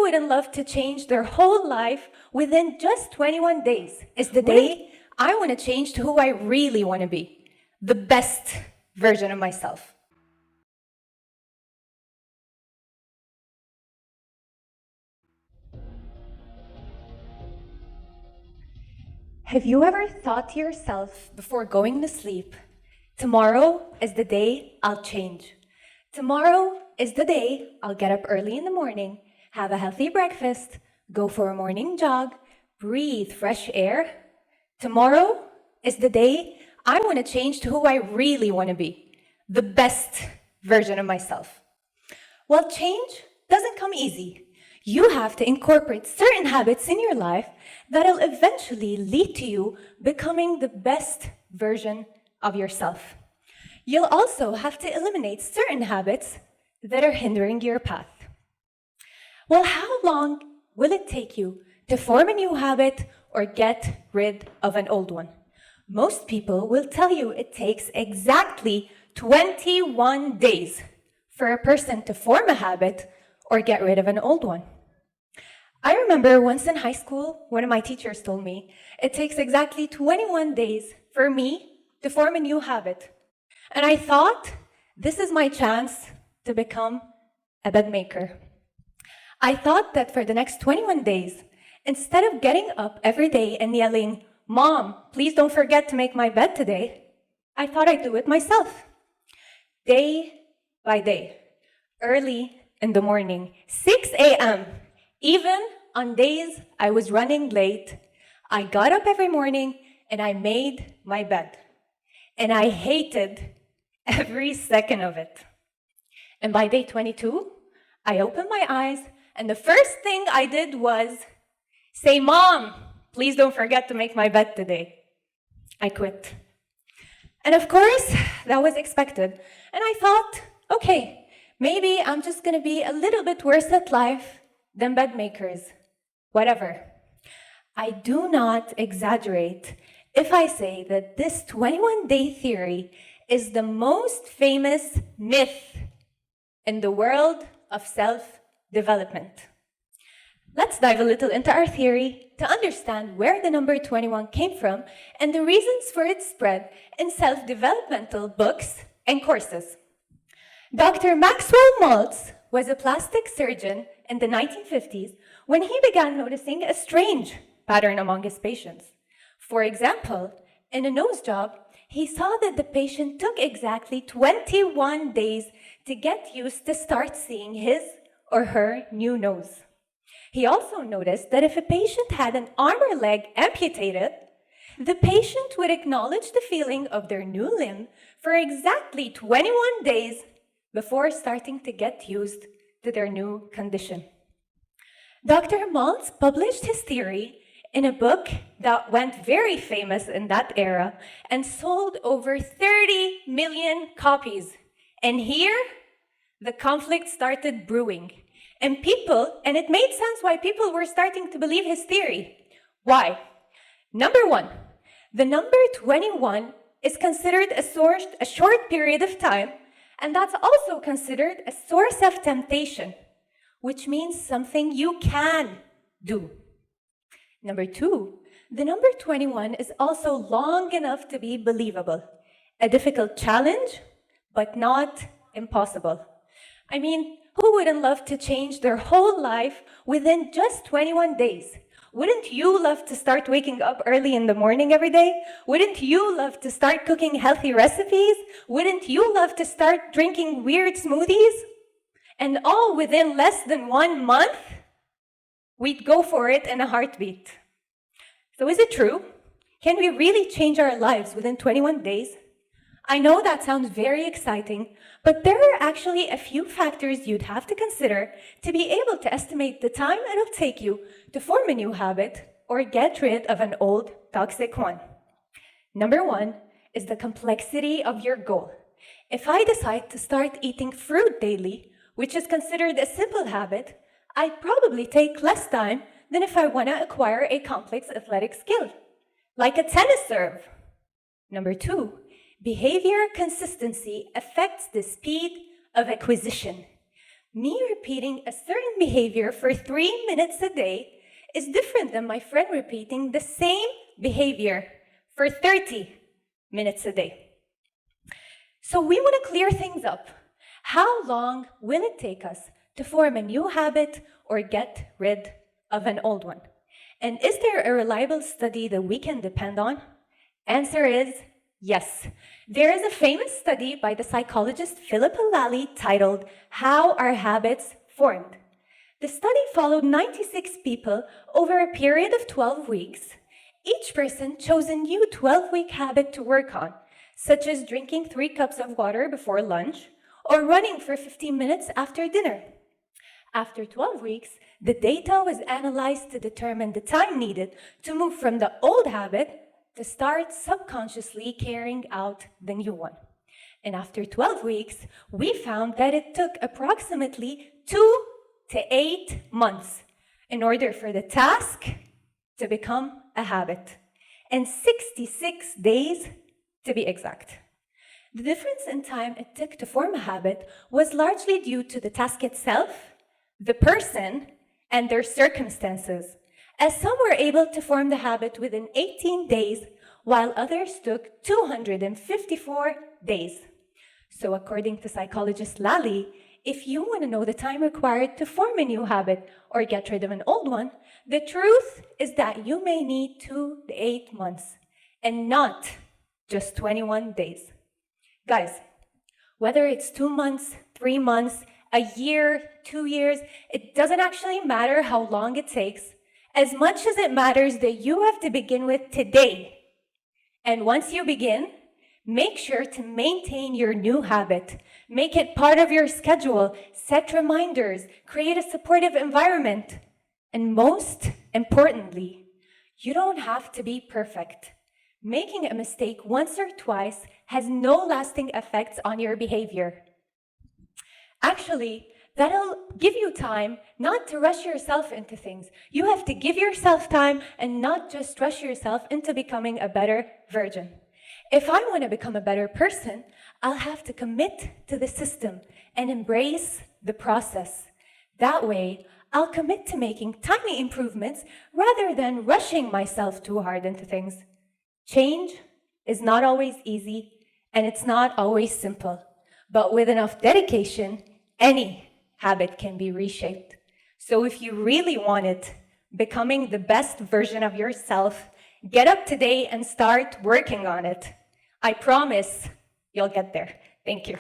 wouldn't love to change their whole life within just 21 days? Is the day I want to change to who I really want to be, the best version of myself. Have you ever thought to yourself before going to sleep, tomorrow is the day I'll change. Tomorrow is the day I'll get up early in the morning, have a healthy breakfast, go for a morning jog, breathe fresh air. Tomorrow is the day I want to change to who I really want to be, the best version of myself. Well, change doesn't come easy. You have to incorporate certain habits in your life that'll eventually lead to you becoming the best version of yourself. You'll also have to eliminate certain habits that are hindering your path. Well, how long will it take you to form a new habit or get rid of an old one? Most people will tell you it takes exactly 21 days for a person to form a habit or get rid of an old one. I remember once in high school, one of my teachers told me, it takes exactly 21 days for me to form a new habit. And I thought, this is my chance to become a bed maker. I thought that for the next 21 days, instead of getting up every day and yelling, "Mom, please don't forget to make my bed today," I thought I'd do it myself. Day by day, early in the morning, 6 a.m., even on days I was running late, I got up every morning and I made my bed. And I hated every second of it. And by day 22, I opened my eyes, and the first thing I did was say, "Mom, please don't forget to make my bed today." I quit. And of course, that was expected. And I thought, okay, maybe I'm just gonna be a little bit worse at life than bed makers. Whatever. I do not exaggerate if I say that this 21-day theory is the most famous myth in the world of self-development. Let's dive a little into our theory to understand where the number 21 came from and the reasons for its spread in self-developmental books and courses. Dr. Maxwell Maltz was a plastic surgeon in the 1950s when he began noticing a strange pattern among his patients. For example, in a nose job, he saw that the patient took exactly 21 days to get used to start seeing his or her new nose. He also noticed that if a patient had an arm or leg amputated, the patient would acknowledge the feeling of their new limb for exactly 21 days before starting to get used to their new condition. Dr. Maltz published his theory in a book that went very famous in that era and sold over 30 million copies. And here, the conflict started brewing. And it made sense why people were starting to believe his theory. Why? Number one, the number 21 is considered a short period of time, and that's also considered a source of temptation, which means something you can do. Number two, the number 21 is also long enough to be believable. A difficult challenge, but not impossible. I mean, who wouldn't love to change their whole life within just 21 days? Wouldn't you love to start waking up early in the morning every day? Wouldn't you love to start cooking healthy recipes? Wouldn't you love to start drinking weird smoothies? And all within less than 1 month? We'd go for it in a heartbeat. So is it true? Can we really change our lives within 21 days? I know that sounds very exciting, but there are actually a few factors you'd have to consider to be able to estimate the time it'll take you to form a new habit or get rid of an old, toxic one. Number one is the complexity of your goal. If I decide to start eating fruit daily, which is considered a simple habit, I'd probably take less time than if I want to acquire a complex athletic skill, like a tennis serve. Number two, behavior consistency affects the speed of acquisition. Me repeating a certain behavior for 3 minutes a day is different than my friend repeating the same behavior for 30 minutes a day. So we want to clear things up. How long will it take us to form a new habit or get rid of an old one? And is there a reliable study that we can depend on? Answer is yes. There is a famous study by the psychologist Philip Lally titled How Are Habits Formed? The study followed 96 people over a period of 12 weeks. Each person chose a new 12-week habit to work on, such as drinking 3 cups of water before lunch or running for 15 minutes after dinner. After 12 weeks, the data was analyzed to determine the time needed to move from the old habit to start subconsciously carrying out the new one. And after 12 weeks, we found that it took approximately 2 to 8 months in order for the task to become a habit, and 66 days to be exact. The difference in time it took to form a habit was largely due to the task itself, the person, and their circumstances, as some were able to form the habit within 18 days, while others took 254 days. So according to psychologist Lally, if you want to know the time required to form a new habit or get rid of an old one, the truth is that you may need 2 to 8 months, and not just 21 days. Guys, whether it's 2 months, 3 months, a year, 2 years, it doesn't actually matter how long it takes, as much as it matters that you have to begin with today. And once you begin, make sure to maintain your new habit. Make it part of your schedule, set reminders, create a supportive environment. And most importantly, you don't have to be perfect. Making a mistake once or twice has no lasting effects on your behavior. Actually, that'll give you time not to rush yourself into things. You have to give yourself time and not just rush yourself into becoming a better version. If I want to become a better person, I'll have to commit to the system and embrace the process. That way, I'll commit to making tiny improvements rather than rushing myself too hard into things. Change is not always easy, and it's not always simple. But with enough dedication, any habit can be reshaped. So if you really want it, becoming the best version of yourself, get up today and start working on it. I promise you'll get there. Thank you.